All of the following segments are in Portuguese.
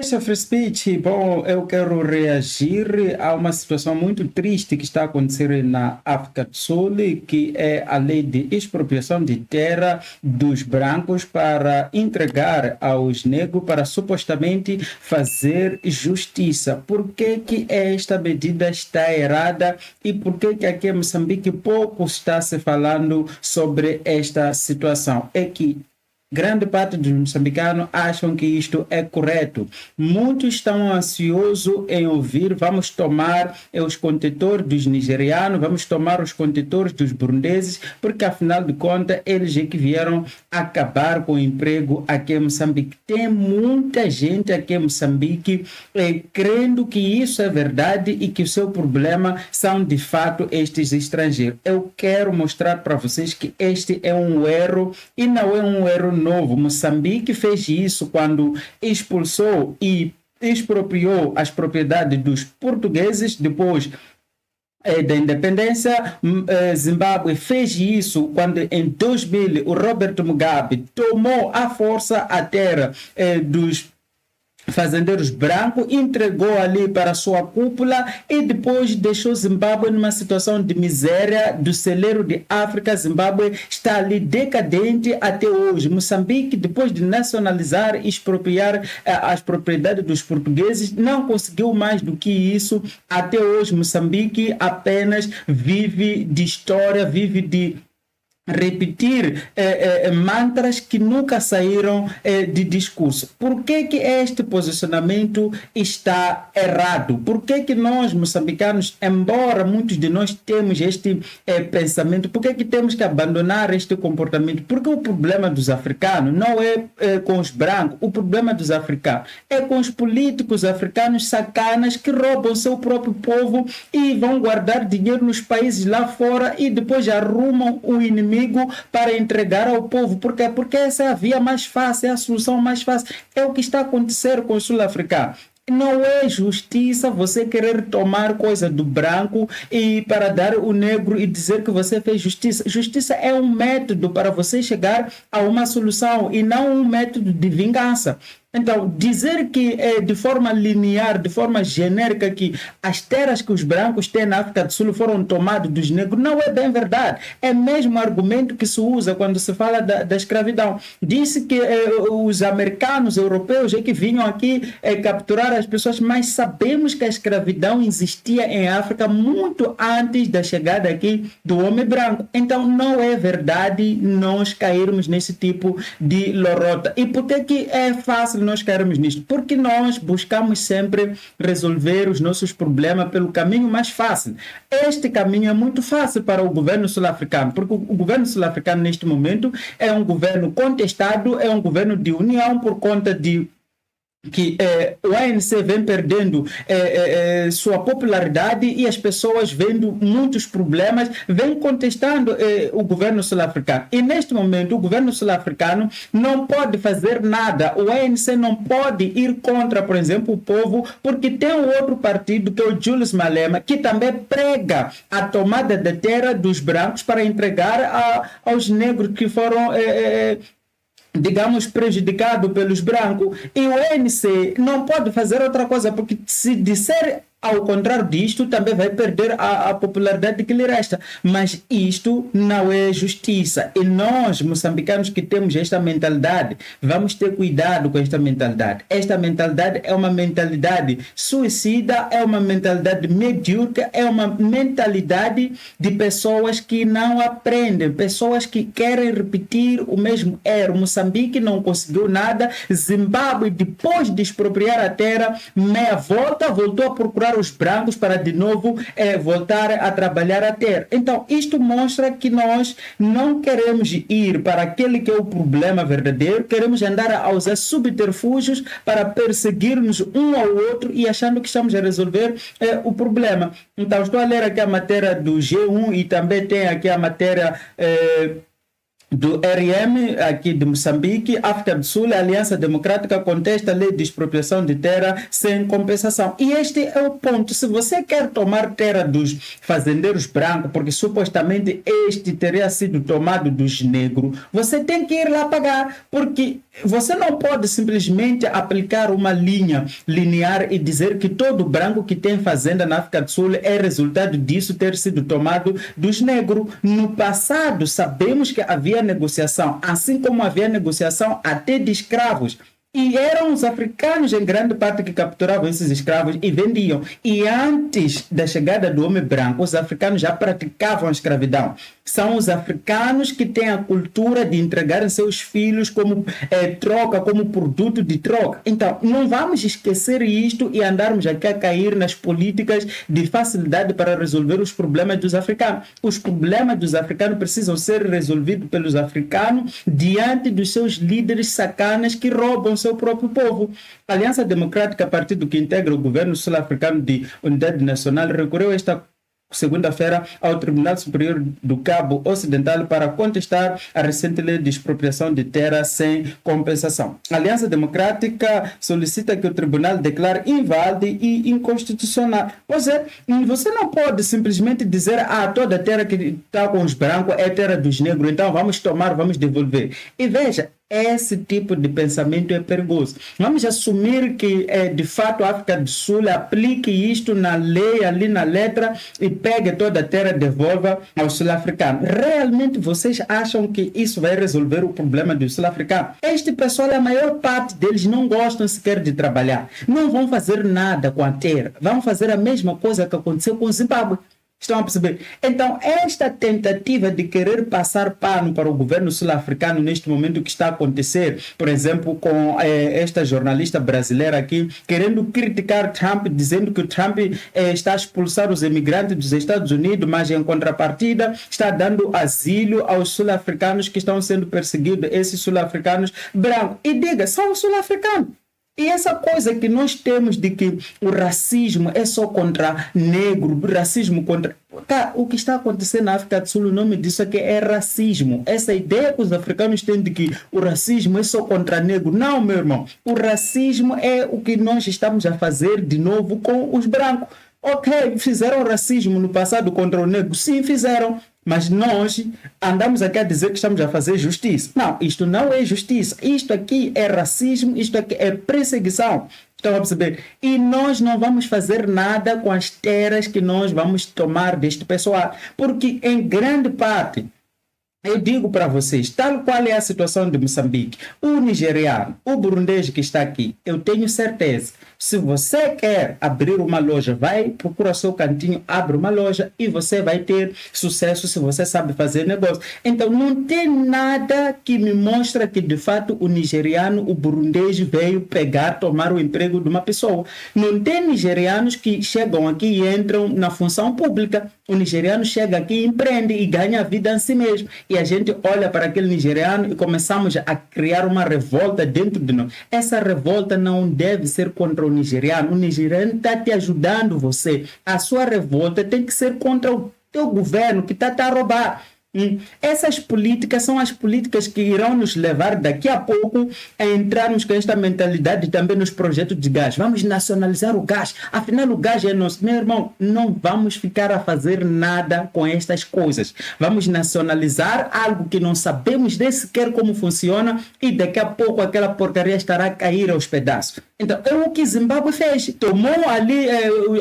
Essa free speech, bom, eu quero reagir a uma situação muito triste que está a acontecer na África do Sul, que é a lei de expropriação de terra dos brancos para entregar aos negros para supostamente fazer justiça. Por que esta medida está errada e por que aqui em Moçambique pouco está se falando sobre esta situação? É que grande parte dos moçambicanos acham que isto é correto. Muitos estão ansiosos em ouvir, vamos tomar os contentores dos nigerianos, vamos tomar os contentores dos burundeses, porque afinal de contas eles é que vieram acabar com o emprego aqui em Moçambique. Tem muita gente aqui em Moçambique crendo que isso é verdade e que o seu problema são de fato estes estrangeiros. Eu quero mostrar para vocês que este é um erro e não é um erro novo. Moçambique fez isso quando expulsou e expropriou as propriedades dos portugueses depois da independência. Zimbábue fez isso quando em 2000 o Robert Mugabe tomou à força a terra dos fazendeiros brancos, entregou ali para a sua cúpula e depois deixou Zimbábue numa situação de miséria do celeiro de África. Zimbábue está ali decadente até hoje. Moçambique, depois de nacionalizar e expropriar as propriedades dos portugueses, não conseguiu mais do que isso. Até hoje, Moçambique apenas vive de história, vive de repetir mantras que nunca saíram de discurso. Por que este posicionamento está errado? Por que nós, moçambicanos, embora muitos de nós temos este pensamento, por que temos que abandonar este comportamento? Porque o problema dos africanos não é com os brancos, o problema dos africanos é com os políticos africanos sacanas que roubam seu próprio povo e vão guardar dinheiro nos países lá fora e depois arrumam o inimigo para entregar ao povo. Por quê? Porque essa é a via mais fácil, é a solução mais fácil. É o que está acontecendo com os sul-africanos. Não é justiça você querer tomar coisa do branco e para dar o negro e dizer que você fez justiça. Justiça é um método para você chegar a uma solução e não um método de vingança. Então, dizer que de forma linear, de forma genérica, que as terras que os brancos têm na África do Sul foram tomadas dos negros, não é bem verdade. É mesmo argumento que se usa quando se fala da escravidão. Disse que os americanos, europeus, é que vinham aqui capturar as pessoas, mas sabemos que a escravidão existia em África muito antes da chegada aqui do homem branco. Então, não é verdade nós cairmos nesse tipo de lorota. E por que é fácil nós cairmos nisto? Porque nós buscamos sempre resolver os nossos problemas pelo caminho mais fácil. Este caminho é muito fácil para o governo sul-africano, porque o governo sul-africano neste momento é um governo contestado, é um governo de união por conta de que o ANC vem perdendo sua popularidade e as pessoas vendo muitos problemas, vem contestando o governo sul-africano. E neste momento o governo sul-africano não pode fazer nada. O ANC não pode ir contra, por exemplo, o povo, porque tem um outro partido que é o Julius Malema, que também prega a tomada de terra dos brancos para entregar aos negros que foram digamos, prejudicado pelos brancos. E o ANC não pode fazer outra coisa, porque se disser ao contrário disto, também vai perder a popularidade que lhe resta. Mas isto não é justiça. E nós, moçambicanos que temos esta mentalidade, vamos ter cuidado com esta mentalidade. Esta mentalidade é uma mentalidade suicida, é uma mentalidade medíocre, é uma mentalidade de pessoas que não aprendem, pessoas que querem repetir o mesmo erro. Moçambique não conseguiu nada. Zimbábue, depois de expropriar a terra, meia volta, voltou a procurar os brancos para de novo voltar a trabalhar a terra. Então, isto mostra que nós não queremos ir para aquele que é o problema verdadeiro, queremos andar a usar subterfúgios para perseguirmos um ao outro e achando que estamos a resolver o problema. Então, estou a ler aqui a matéria do G1 e também tem aqui a matéria do RM aqui de Moçambique, África do Sul, a Aliança Democrática contesta a lei de expropriação de terra sem compensação. E este é o ponto. Se você quer tomar terra dos fazendeiros brancos, porque supostamente este teria sido tomado dos negros, você tem que ir lá pagar, porque você não pode simplesmente aplicar uma linha linear e dizer que todo branco que tem fazenda na África do Sul é resultado disso ter sido tomado dos negros. No passado, sabemos que havia negociação, assim como havia negociação até de escravos. E eram os africanos, em grande parte, que capturavam esses escravos e vendiam. E antes da chegada do homem branco, os africanos já praticavam a escravidão. São os africanos que têm a cultura de entregarem seus filhos como troca, como produto de troca. Então, não vamos esquecer isto e andarmos aqui a cair nas políticas de facilidade para resolver os problemas dos africanos. Os problemas dos africanos precisam ser resolvidos pelos africanos diante dos seus líderes sacanas que roubam seu próprio povo. A Aliança Democrática, partido que integra o governo sul-africano de unidade nacional, recorreu esta segunda-feira ao Tribunal Superior do Cabo Ocidental para contestar a recente lei de expropriação de terra sem compensação. A Aliança Democrática solicita que o tribunal declare inválido e inconstitucional. Você não pode simplesmente dizer toda terra que está com os brancos é terra dos negros, então vamos tomar, vamos devolver. E veja, esse tipo de pensamento é perigoso. Vamos assumir que, de fato, a África do Sul aplique isto na lei, ali na letra, e pegue toda a terra e devolva aos sul-africanos. Realmente vocês acham que isso vai resolver o problema dos sul-africanos? Este pessoal, a maior parte deles não gostam sequer de trabalhar. Não vão fazer nada com a terra. Vão fazer a mesma coisa que aconteceu com o Zimbábue. Estão a perceber? Então, esta tentativa de querer passar pano para o governo sul-africano neste momento que está a acontecer, por exemplo, com esta jornalista brasileira aqui, querendo criticar Trump, dizendo que o Trump está a expulsar os imigrantes dos Estados Unidos, mas em contrapartida está dando asilo aos sul-africanos que estão sendo perseguidos, esses sul-africanos brancos. E diga, são os sul-africanos. E essa coisa que nós temos de que o racismo é só contra negro, racismo contra... Cara, o que está acontecendo na África do Sul, o nome disso aqui é racismo. Essa ideia que os africanos têm de que o racismo é só contra negro. Não, meu irmão. O racismo é o que nós estamos a fazer de novo com os brancos. Ok, fizeram racismo no passado contra o negro. Sim, fizeram. Mas nós andamos aqui a dizer que estamos a fazer justiça. Não, isto não é justiça. Isto aqui é racismo, isto aqui é perseguição. Estão a perceber? E nós não vamos fazer nada com as terras que nós vamos tomar deste pessoal. Porque, em grande parte, eu digo para vocês, tal qual é a situação de Moçambique, o nigeriano, o burundês que está aqui, eu tenho certeza, se você quer abrir uma loja, vai, procura o seu cantinho, abre uma loja e você vai ter sucesso se você sabe fazer negócio. Então, não tem nada que me mostra que, de fato, o nigeriano, o burundês veio pegar, tomar o emprego de uma pessoa. Não tem nigerianos que chegam aqui e entram na função pública. O nigeriano chega aqui, empreende e ganha a vida em si mesmo. E a gente olha para aquele nigeriano e começamos a criar uma revolta dentro de nós. Essa revolta não deve ser contra o nigeriano. O nigeriano está te ajudando você. A sua revolta tem que ser contra o teu governo que está a roubar. Essas políticas são as políticas que irão nos levar daqui a pouco a entrarmos com esta mentalidade também nos projetos de gás. Vamos nacionalizar o gás, afinal o gás é nosso. Meu irmão, não vamos ficar a fazer nada com estas coisas. Vamos nacionalizar algo que não sabemos nem sequer como funciona e daqui a pouco aquela porcaria estará a cair aos pedaços. Então, é o que Zimbábue fez. Tomou ali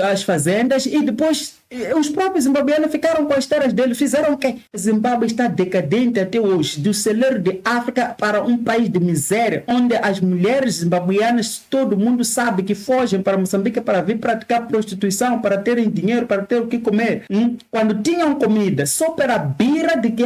as fazendas e depois os próprios zimbabueanos ficaram com as terras dele. Fizeram o quê? Zimbábue está decadente até hoje, do celeiro de África para um país de miséria, onde as mulheres zimbabueanas, todo mundo sabe que fogem para Moçambique para vir praticar prostituição, para terem dinheiro, para ter o que comer. Quando tinham comida, só para a bira de que,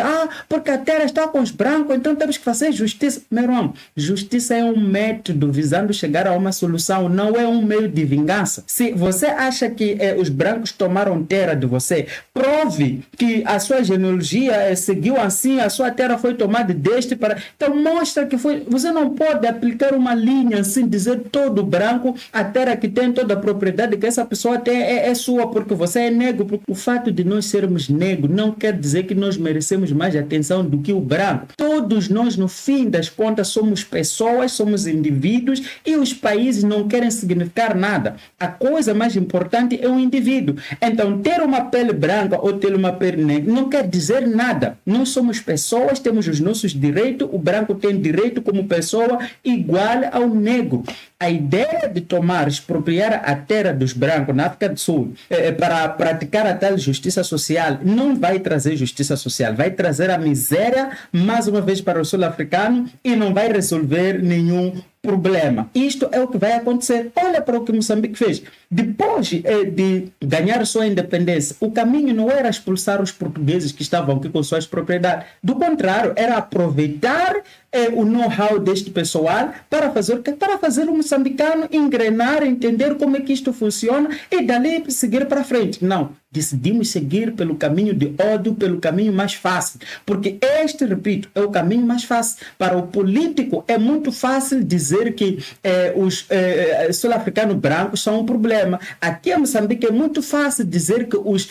porque a terra está com os brancos, então temos que fazer justiça. Meu irmão, justiça é um método visando chegar a uma solução, não é um meio de vingança. Se você acha que os brancos tomaram terra de você. Prove que a sua genealogia seguiu assim, a sua terra foi tomada deste para... Então mostra que foi... Você não pode aplicar uma linha assim, dizer todo branco, a terra que tem toda a propriedade que essa pessoa tem é sua porque você é negro. Porque o fato de nós sermos negros não quer dizer que nós merecemos mais atenção do que o branco. Todos nós, no fim das contas, somos pessoas, somos indivíduos e os países não querem significar nada. A coisa mais importante é o indivíduo. Então, ter uma pele branca ou ter uma pele negra não quer dizer nada. Nós somos pessoas, temos os nossos direitos, o branco tem direito como pessoa igual ao negro. A ideia de expropriar a terra dos brancos na África do Sul para praticar a tal justiça social não vai trazer justiça social, vai trazer a miséria mais uma vez para o sul-africano e não vai resolver nenhum problema. Isto é o que vai acontecer. Olha para o que Moçambique fez. Depois de ganhar sua independência, o caminho não era expulsar os portugueses que estavam aqui com suas propriedades. Do contrário, era aproveitar o know-how deste pessoal para fazer o quê? Para fazer o moçambicano engrenar, entender como é que isto funciona e dali seguir para frente. Não. Decidimos seguir pelo caminho de ódio, pelo caminho mais fácil. Porque este, repito, é o caminho mais fácil. Para o político é muito fácil dizer que os sul-africanos brancos são um problema. Aqui em Moçambique é muito fácil dizer que os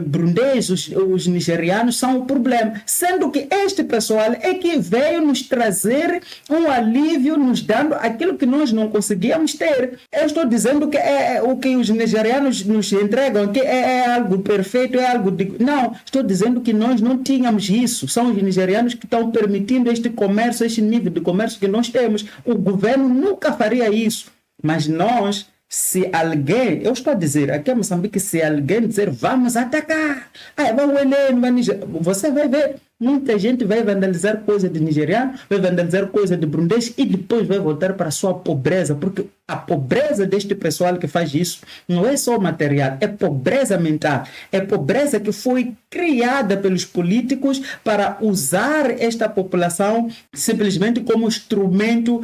burundeses, os nigerianos são um problema. Sendo que este pessoal é que veio nos trazer um alívio, nos dando aquilo que nós não conseguíamos ter. Eu estou dizendo que o que os nigerianos nos entregam, que é algo perfeito, é algo de... Não, estou dizendo que nós não tínhamos isso. São os nigerianos que estão permitindo este comércio, este nível de comércio que nós temos. O governo nunca faria isso. Mas nós, se alguém... Eu estou a dizer, aqui em Moçambique, se alguém dizer vamos atacar, você vai ver. Muita gente vai vandalizar coisa de nigeriano, vai vandalizar coisa de burundês e depois vai voltar para a sua pobreza, porque a pobreza deste pessoal que faz isso não é só material, é pobreza mental, é pobreza que foi criada pelos políticos para usar esta população simplesmente como instrumento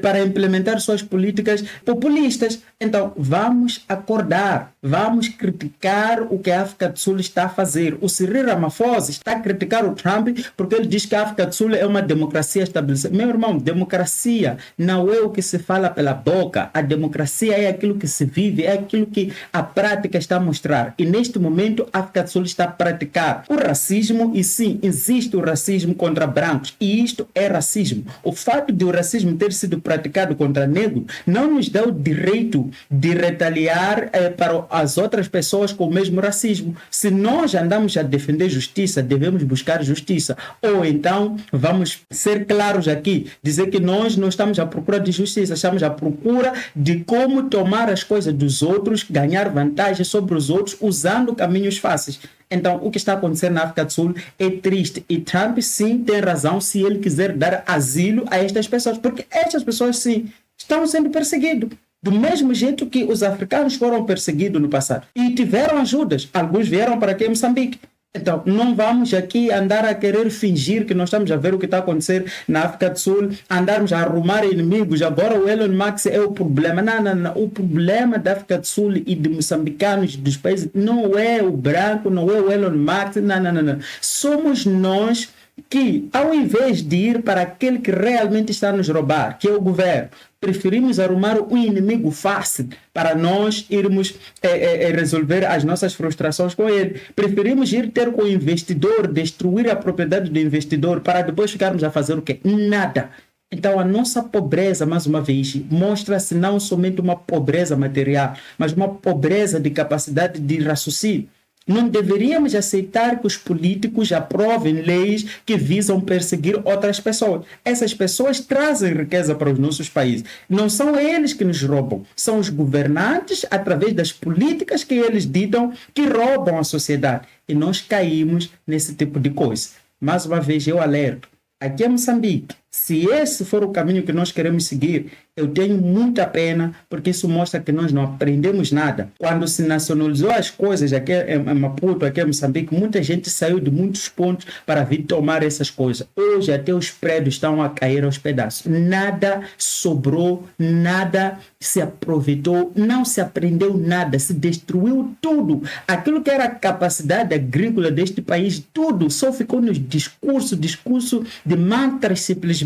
para implementar suas políticas populistas. Então, vamos acordar, vamos criticar o que a África do Sul está a fazer. O Cyril Ramaphosa está a criticar o Trump porque ele diz que a África do Sul é uma democracia estabelecida. Meu irmão, democracia não é o que se fala pela boca. A democracia é aquilo que se vive, é aquilo que a prática está a mostrar. E neste momento a África do Sul está a praticar o racismo e sim, existe o racismo contra brancos e isto é racismo. O fato de o racismo ter sido praticado contra negros não nos dá o direito de retaliar para as outras pessoas com o mesmo racismo. Se nós andamos a defender justiça, devemos buscar justiça. Ou então, vamos ser claros aqui, dizer que nós não estamos à procura de justiça, estamos à procura de como tomar as coisas dos outros, ganhar vantagem sobre os outros, usando caminhos fáceis. Então, o que está acontecendo na África do Sul é triste. E Trump, sim, tem razão se ele quiser dar asilo a estas pessoas, porque estas pessoas, sim, estão sendo perseguidas. Do mesmo jeito que os africanos foram perseguidos no passado. E tiveram ajudas. Alguns vieram para aqui em Moçambique. Então, não vamos aqui andar a querer fingir que nós estamos a ver o que está a acontecer na África do Sul, andarmos a arrumar inimigos. Agora o Elon Musk é o problema. Não. O problema da África do Sul e de moçambicanos dos países não é o branco, não é o Elon Musk. Não. Somos nós que, ao invés de ir para aquele que realmente está a nos roubar, que é o governo, preferimos arrumar um inimigo fácil para nós irmos resolver as nossas frustrações com ele. Preferimos ir ter com o investidor, destruir a propriedade do investidor para depois ficarmos a fazer o quê? Nada. Então, a nossa pobreza, mais uma vez, mostra-se não somente uma pobreza material, mas uma pobreza de capacidade de raciocínio. Não deveríamos aceitar que os políticos aprovem leis que visam perseguir outras pessoas. Essas pessoas trazem riqueza para os nossos países. Não são eles que nos roubam. São os governantes, através das políticas que eles ditam, que roubam a sociedade. E nós caímos nesse tipo de coisa. Mais uma vez, eu alerto. Aqui em Moçambique, Se esse for o caminho que nós queremos seguir, eu tenho muita pena, porque isso mostra que nós não aprendemos nada. Quando se nacionalizou as coisas aqui em Maputo, aqui em Moçambique, muita gente saiu de muitos pontos para vir tomar essas coisas. Hoje até os prédios estão a cair aos pedaços. Nada sobrou, nada se aproveitou, não se aprendeu nada, se destruiu tudo. Aquilo que era a capacidade agrícola deste país, tudo só ficou nos discurso de mantras simplesmente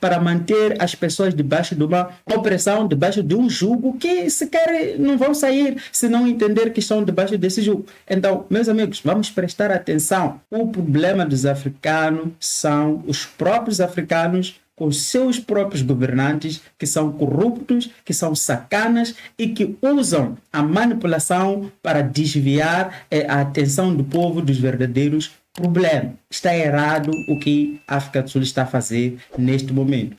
para manter as pessoas debaixo de uma opressão, debaixo de um jugo que sequer não vão sair se não entender que estão debaixo desse jugo. Então, meus amigos, vamos prestar atenção. O problema dos africanos são os próprios africanos com seus próprios governantes que são corruptos, que são sacanas e que usam a manipulação para desviar a atenção do povo dos verdadeiros problemas. Está errado o que a África do Sul está a fazer neste momento.